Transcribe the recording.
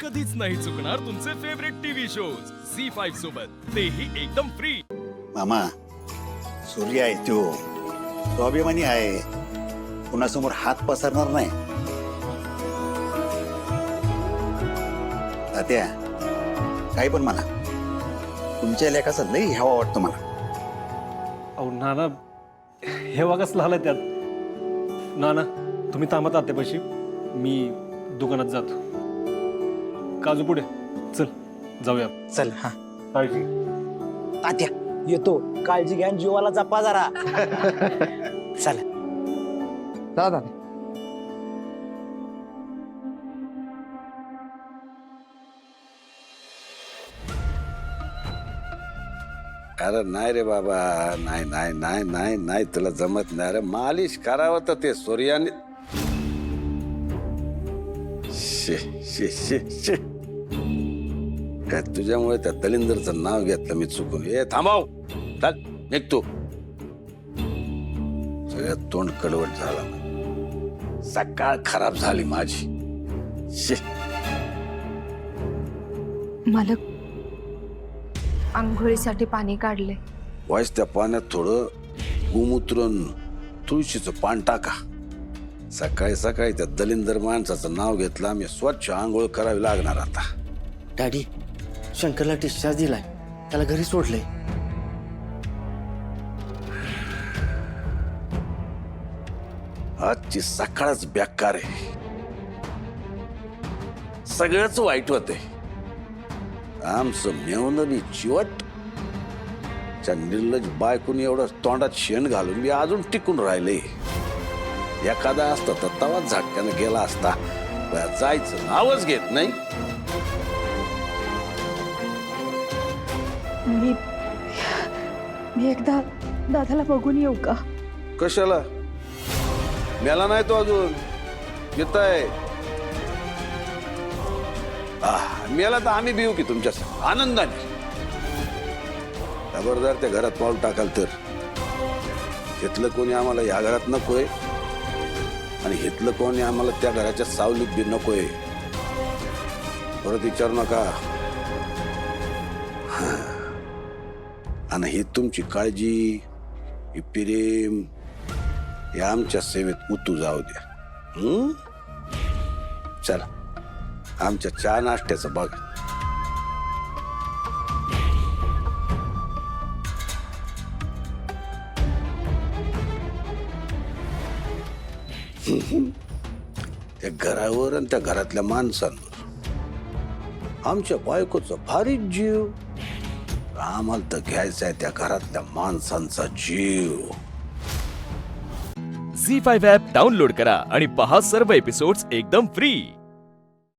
कधीच नाही चुकणार तुमचे फेवरेट टीव्ही शोज झी5 सोबत, तेही एकदम फ्री। मामा, सूर्य आहे तो अभिमानी आहे, कुणासमोर हात पसरणार नाही। तात्या, काही पण म्हणा, तुमच्या लेखाचा लई हेवा वाटतो मला। अहो नाना, हे कसलं आलं त्यात? नाना तुम्ही थांबत आत्यापाशी, मी दुकानात जातो। काजू पुढे चल, जाऊया। चल हा काळजी। तात्या येतो, काळजी घ्या, जीवाला जपा जरा। चला दादा अरे नाही रे बाबा, नाही नाही नाही नाही नाही, तुला जमत नाही रे। मालिश करावं तर ते सूर्याने। शे शे शे शे, काय तुझ्यामुळे त्या दलिंदरचं नाव घेतलं मी चुकून। ए थांबाव, चल निघतो। सगळ्यात तोंड कडवट झाला, सकाळ खराब झाली माझी। शे मालक, आंघोळीसाठी पाणी काढले। वाईस त्या पाण्यात थोडं गोमूत्र तुळशीचं पान टाका। सकाळी सकाळी त्या दलिंदर माणसाचं नाव घेतलं, आम्ही स्वच्छ आंघोळ करावी लागणार आता। डॅडी, शंकरला डिस्चार्ज दिलाय, त्याला घरी सोडलंय। आजची सकाळच बेकार आहे, सगळंच वाईट होतंय। आमचं मेवणं बी चिवट, त्या निर्लज बायकून एवढं तोंडात शेण घालून मी अजून टिकून राहिले। एखादा असता तर तवाच झटक्यानं गेला असता, जायचं नावच घेत नाही। मी एकदा दादाला बघून येऊ का? कशाला? मेला नाही तो अजून, येत आहे। मेला तर आम्ही भिऊ की तुमच्या आनंदाने। खबरदार त्या घरात पाऊल टाकाल तर, घेतलं कोणी आम्हाला या घरात नकोय, आणि घेतलं कोणी आम्हाला त्या घराच्या सावलीत बी नकोय। परत विचारू नका। आणि ही तुमची काळजी, ही प्रेम, हे आमच्या सेवेत उतू जाऊ द्या। चला, आमच्या चहा नाश्त्याचं बघ। त्या घरावर आणि त्या घरातल्या माणसांवर आमच्या बायकोचा भारीच जीव, आम्हाला तर घ्यायचा आहे त्या घरातल्या माणसांचा जीव। झी5 ॲप डाउनलोड करा आणि पहा सर्व एपिसोड्स एकदम फ्री।